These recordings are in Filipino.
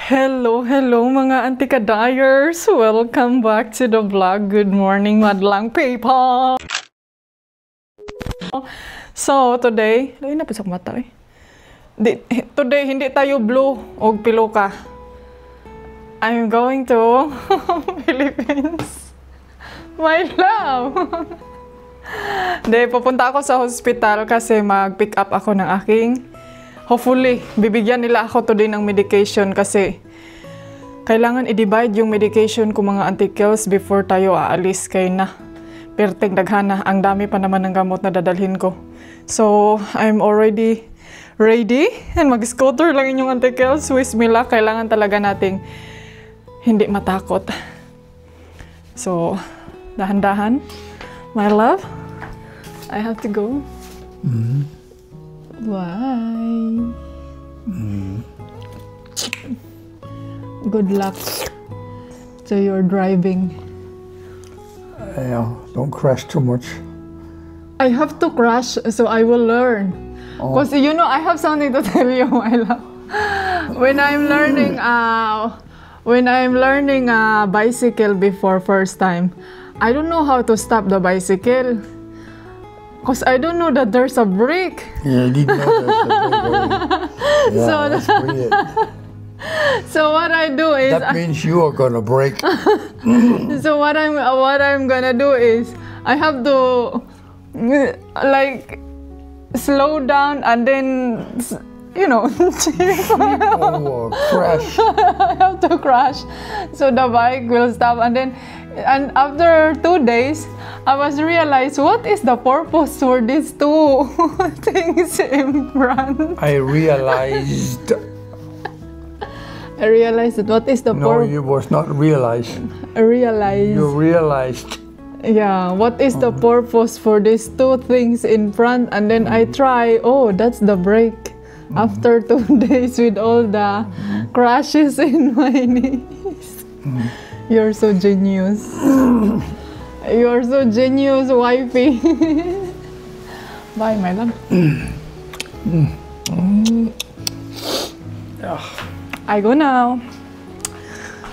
Hello mga antika-dyers! Welcome back to the vlog. Good morning, madlang people! So, today, ay napisak mata eh. Today, hindi tayo blue o piluka. I'm going to Philippines. My love! Pupunta ako sa hospital kasi mag-pick up ako ng aking hopefully, bibigyan nila ako today ng medication kasi kailangan i-divide yung medication ko mga antikels before tayo aalis kay na. Perteng daghana, ang dami pa naman ng gamot na dadalhin ko. So, I'm already ready and mag-scooter lang inyong antikels. Wish me luck, kailangan talaga nating hindi matakot. So, dahan-dahan. My love, I have to go. Why? Good luck to your driving. Yeah, don't crash too much. I have to crash so I will learn. Because you know, I have something to tell you, my love. When I'm learning bicycle before first time, I don't know how to stop the bicycle. Because I don't know that there's a brake. Yeah, you didn't know there's a brake. Yeah, So that's brilliant. So what I do is That means you are gonna break. so what I'm gonna do is I have to like slow down and then you know Crash. I have to crash so the bike will stop and after 2 days I was realized what is the purpose for these two things in front. I realized. I realized that what is the No, purpose. you was not realized. I realized. You realized. Yeah, what is the purpose for these two things in front? And then I try, oh, that's the brake. After 2 days with all the crashes in my knees. You're so genius. You're so genius, wifey. Bye, my love. I go now.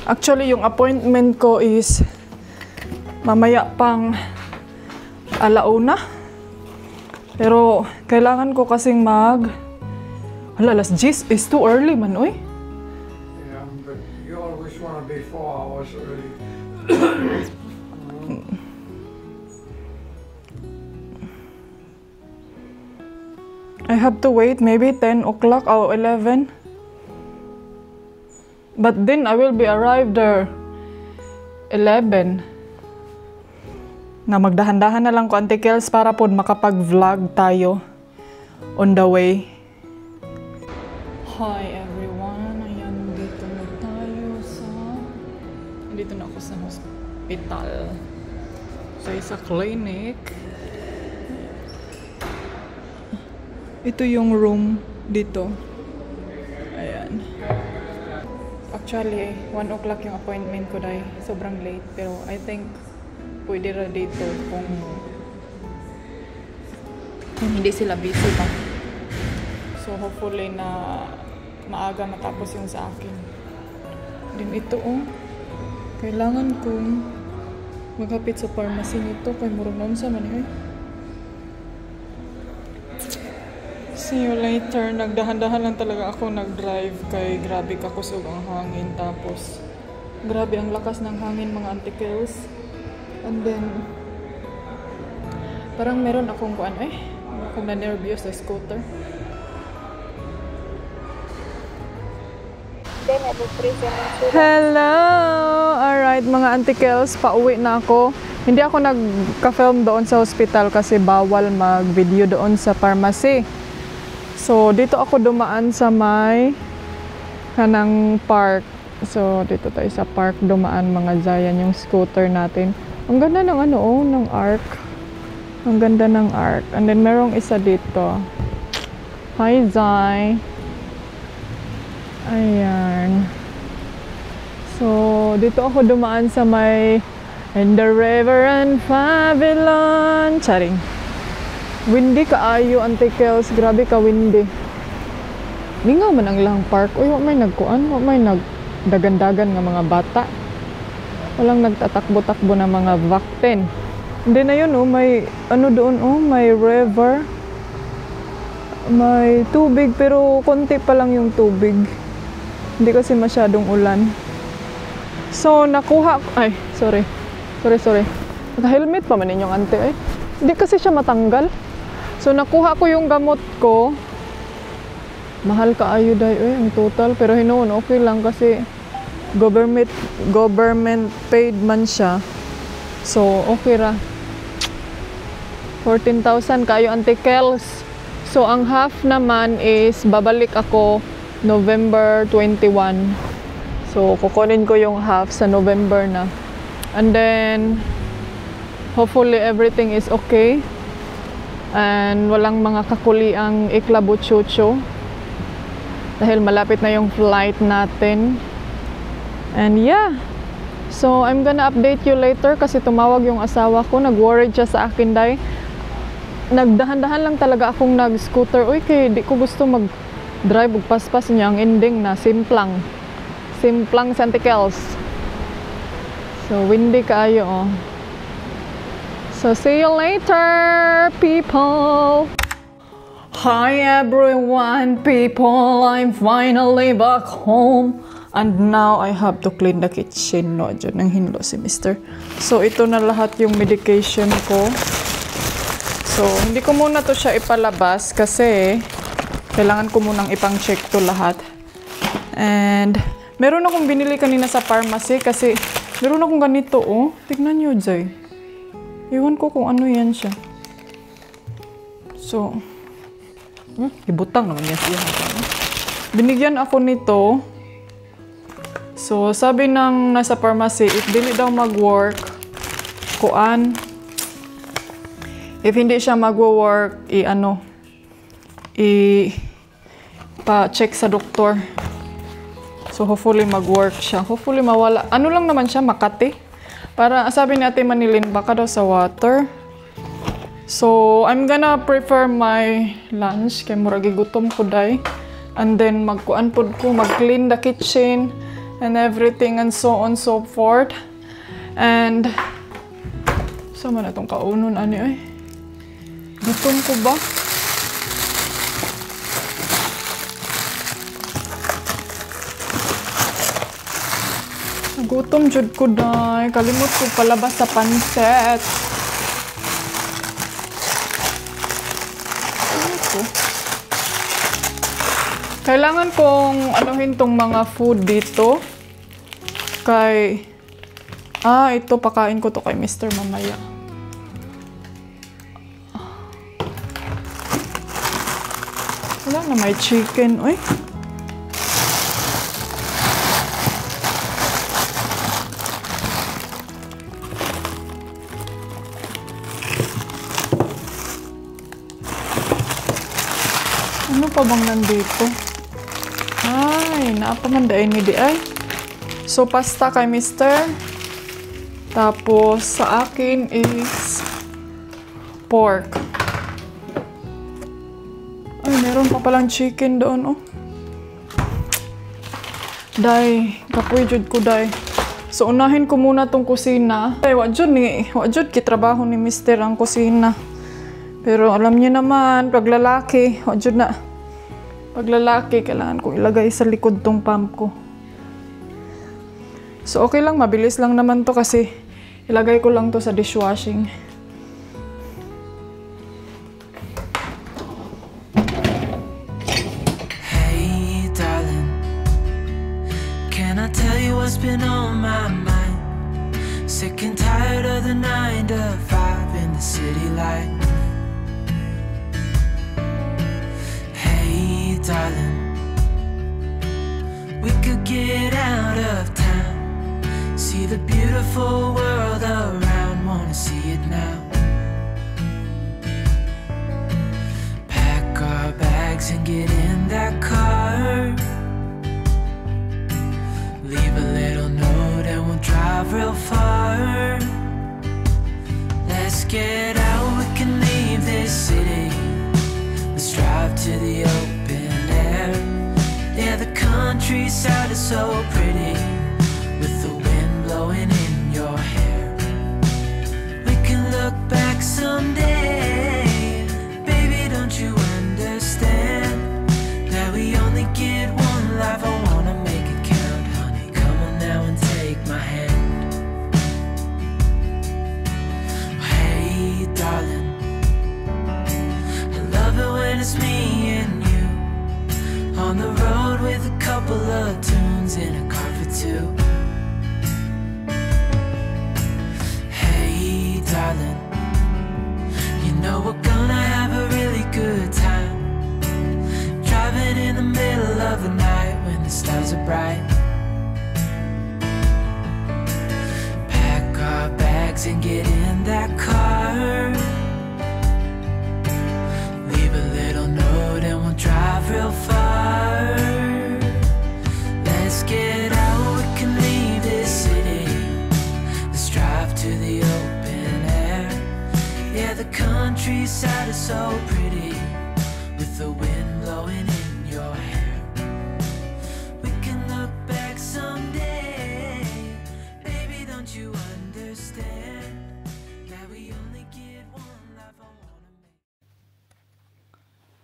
Actually, yung appointment ko is mamaya pang 1:00. Pero kailangan ko kasing alas 10 is too early man, oy. Yeah, but you always want to be 4 hours early. I have to wait maybe 10 o'clock or 11. But then I will be arrived there 11. Na magdahan-dahan na lang ko antikels para po makapag-vlog tayo on the way. Hi everyone, ayan dito na tayo dito na ako sa hospital. So isa clinic. Ito yung room dito. Ayan. Actually, 1 o'clock yung appointment ko dahil sobrang late. Pero I think pwede ra dito kung hindi sila busy pa. So hopefully na maaga matapos yung sa akin. Then ito kailangan kong maghapit sa pharmacy nito kay murag noon sa man See you later. Nagdahan-dahan lang talaga ako nag-drive kay grabe kakusog ang hangin. Tapos, grabe ang lakas ng hangin mga antikels. And then, parang meron akong akong na-nervyos sa scooter. Hello! Alright mga antikels, pauwi na ako. Hindi ako nagka-film doon sa hospital kasi bawal mag-video doon sa pharmacy. So, dito ako dumaan sa may kanang park. So, dito tayo sa park dumaan mga Zayan yung scooter natin. Ang ganda ng ng arc. Ang ganda ng arc. And then, merong isa dito. Hi, Zay. Ayan. So, dito ako dumaan sa may In the river and Babylon. Charing. Windy kaayo antikels, grabe ka windy. Lingaw man ang ilang park. Uy, wa may nagkuan, wa may dagan-dagan nga mga bata. Walang nagtatakbo-takbo na mga vakten. Hindi na yun, oh, may ano doon, oh, may river. May tubig, pero konti pa lang yung tubig. Hindi kasi masyadong ulan. So, nakuha, ay, sorry. Naka-helmet pa man ninyong ante, ay. Hindi kasi siya matanggal. So, nakuha ko yung gamot ko. Mahal kaayo dahi, ang total. Pero hinoon, okay lang kasi government paid man siya. So, okay ra. 14,000 kayo, Ante Kels. So, ang half naman is babalik ako November 21. So, kukunin ko yung half sa November na. And then, hopefully everything is okay. And walang mga kakuliang iklabuchucho. Dahil malapit na yung flight natin. And yeah. So, I'm gonna update you later kasi tumawag yung asawa ko. Nag-worried siya sa akin, day. Nagdahan-dahan lang talaga akong nag-scooter. Uy, kay di ko gusto mag-drive ug paspas niya. Ang ending na, simplang Ante Kels. So, windy kaayo, oh. So, see you later, people! Hi everyone, people! I'm finally back home. And now, I have to clean the kitchen. No, dyan nang hinlo si Mr. So, ito na lahat yung medication ko. So, hindi ko muna to siya ipalabas kasi kailangan ko munang ipang-check to lahat. And, meron akong binili kanina sa pharmacy kasi meron akong ganito, oh. Tignan nyo, Jay. Iwan ko kung ano yan siya. So, ibutang naman yan siya. Binigyan ako nito. So, sabi ng nasa pharmacy, if dili daw mag-work, if hindi siya mag-work, pa-check sa doktor. So, hopefully mag-work siya. Hopefully mawala. Ano lang naman siya, Makati. Para, sabi ni Ate Manilin, baka daw sa water. So, I'm gonna prepare my lunch. Kaya muragi gutom ko day. And then, mag-clean the kitchen and everything and so on so forth. And, sama na itong kaunon, ani ay. Gutom ko ba? Gutom jud ko day. Kalimot ko palabas sa panset. Kailangan kong anuhin tong mga food dito. Ito pakain ko to kay Mr. mamaya. Wala na, may chicken. Uy. Ano pa bang nandito? Ay, naapamandain ni di ay. So, pasta kay Mr. Tapos, sa akin is pork. Ay, meron pa palang chicken doon, oh. Day, kapoy jud ko, day. So, unahin ko muna tong kusina. Ay, wajud kitrabaho ni Mr. ang kusina. Pero alam niyo naman, pag lalaki, wajud na. Pag lalaki, kailangan kong ilagay sa likod tong pump ko. So, okay lang, mabilis lang naman to kasi ilagay ko lang to sa dishwashing. Hey, darling, can I tell you what's been on my mind? Sick and tired of the 9 to 5 in the city life. Hey, darling, we could get out of town, see the beautiful world around, wanna see it now. Pack our bags and get in that car, leave a little note and we'll drive real far. Let's get out, we can leave this city. Let's drive to the open air. Yeah, the countryside is so pretty. someday. Baby, don't you understand that we only get one life? I wanna make it count, honey. Come on now and take my hand. Hey, darling, I love it when it's me and you on the road with a couple of tunes in a car for two. Hey, darling, you know we're gonna have a really good time, driving in the middle of the night when the stars are bright. Pack our bags and get in that car, leave a little note and we'll drive real far. Let's get out, we can leave this city. Let's drive to the open air. Yeah, the countryside is so pretty, with the wind blowing in your hair. We can look back someday. Baby, don't you understand that we only get one life? I wanna make.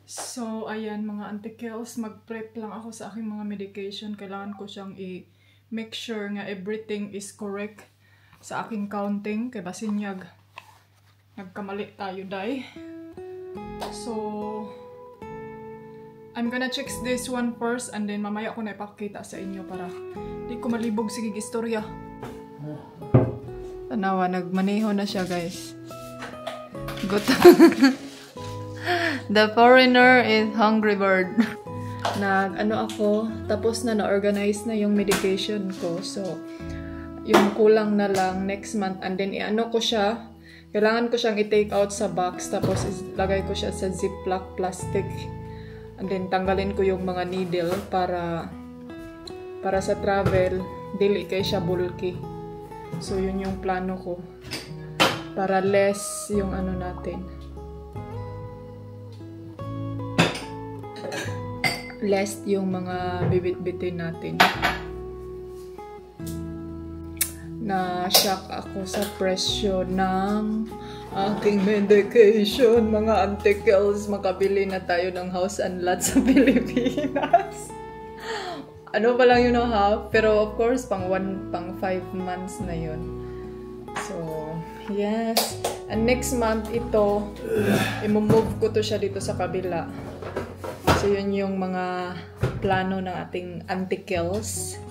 So, ayan mga Auntie Kels, mag-prep lang ako sa aking mga medication. Kailangan ko siyang i-make sure nga everything is correct sa aking counting. Kaya basinyag, nagkamali tayo, day. So, I'm gonna check this one first and then mamaya ko na ipakita sa inyo para di ko malibog sige istorya. Tanawa, nagmaneho na siya, guys. Good. The foreigner is hungry bird. Nag-ano ako, tapos na-organize na yung medication ko. So, yung kulang na lang next month. And then, i-ano ko siya. Kailangan ko siyang i-take out sa box. Tapos, lagay ko siya sa ziplock plastic. And then, tanggalin ko yung mga needle para sa travel. Dili kay siya bulky. So, yun yung plano ko. Para less yung ano natin. Less yung mga bibit-bitin natin. Na-shock ako sa presyo ng aking medication. Mga Auntie Kels, makabili na tayo ng house and lot sa Pilipinas. Ano pa lang yun, half? Pero of course, pang 5 months na yun. So, yes. And next month, ito, i-move ko to siya dito sa kabila. So, yun yung mga plano ng ating Auntie Kels.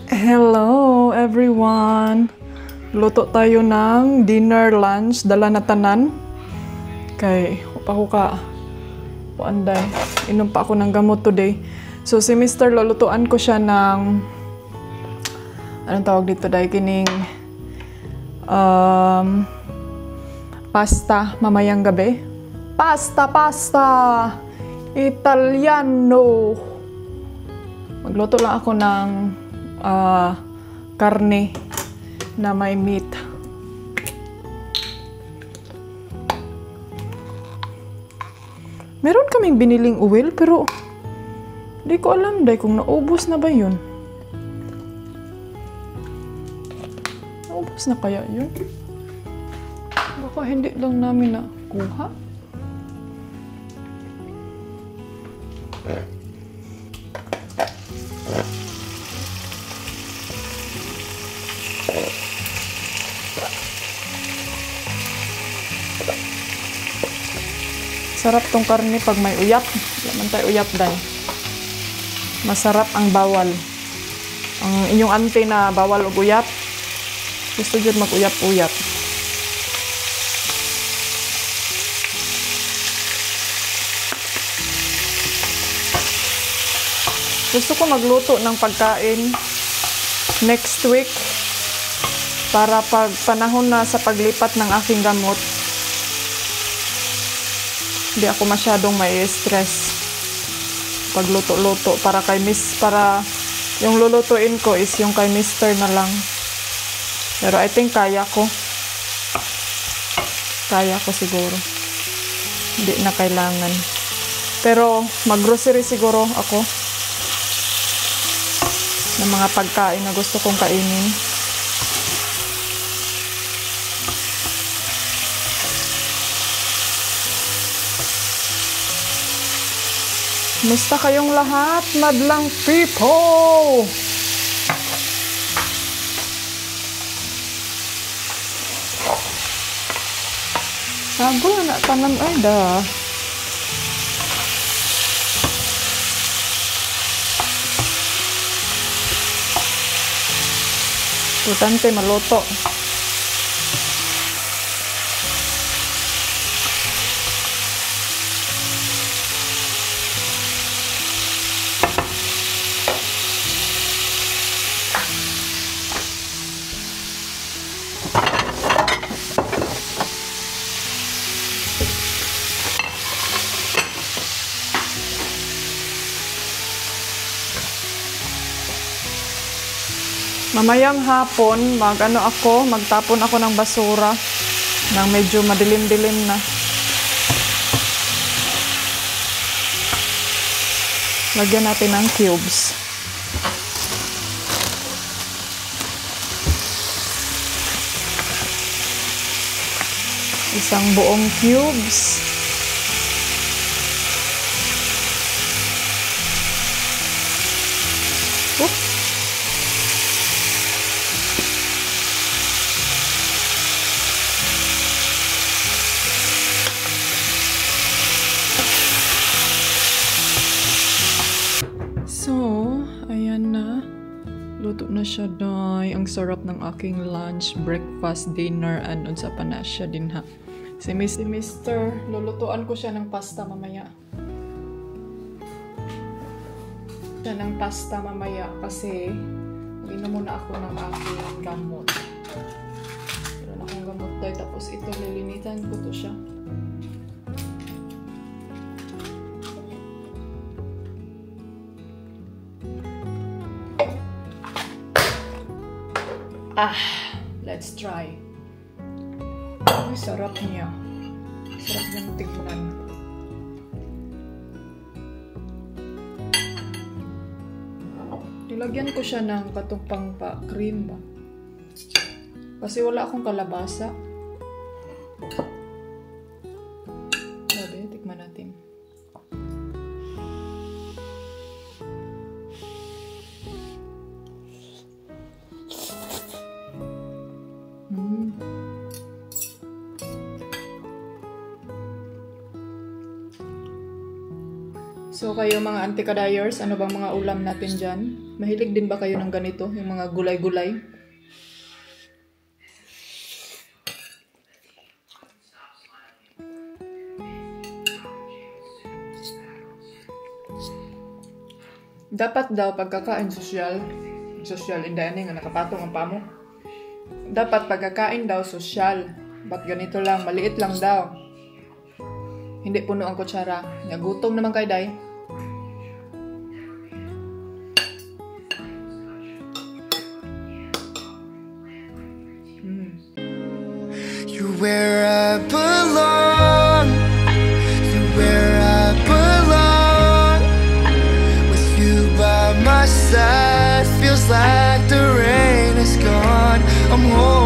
Hello, everyone! Luto tayo ng dinner, lunch, dala na tanan. Kay, upa anday. Inom pa ako ng gamot today. So, si Mr. lulutuan ko siya ng anong tawag dito, day? Kining pasta, mamayang gabi. Pasta! Italiano. Magluto lang ako ng karne na may meat. Meron kaming biniling oil pero di ko alam day kung naubos na ba yun. Naubos na kaya yun? Baka hindi lang namin nakuha. Sarap tong karne pag may uyap. Laman tayo uyap dahil. Masarap ang bawal. Ang inyong auntie na bawal o uyap, gusto dyan mag-uyap-uyap. Gusto ko magluto ng pagkain next week para pag panahon na sa paglipat ng aking gamot, hindi ako masyadong may stress pagluto-luto para yung lulutuin ko is yung kay Mr. na lang. Pero I think kaya ko siguro, hindi na kailangan. Pero mag-grocery siguro ako ng mga pagkain na gusto kong kainin. Musta kayong lahat, madlang people? Sago na tanan ay da. Importante maluto. Mamayang hapon, magtapon ako ng basura nang medyo madilim-dilim na. Lagyan natin ng cubes. Isang buong cubes. So, ayan na. Luto na siya, day. Ang sarap ng aking lunch, breakfast, dinner, and unsa pa na siya din ha. Si Mr. Lulutuan ko siya ng pasta mamaya. Kasi inom muna ako ng aking gamot. Meron akong gamot, day. Tapos ito, lilinitan ko to siya. Let's try. Ay, sarap niya. Sarap niyang tignan. Nilagyan ko siya ng katumpang cream ba? Kasi wala akong kalabasa. Sabi, tikman natin. So kayo mga antikadayers, ano bang mga ulam natin dyan? Mahilig din ba kayo ng ganito? Yung mga gulay-gulay? Dapat daw pagkakain social indayanin nga nakapatong ang pamo. Dapat pagkakain daw social. Ba't ganito lang, maliit lang daw. Hindi puno ang kutsara. Nagutom naman kay day. You're where I belong. You're where I belong. With you by my side, feels like the rain is gone. I'm home.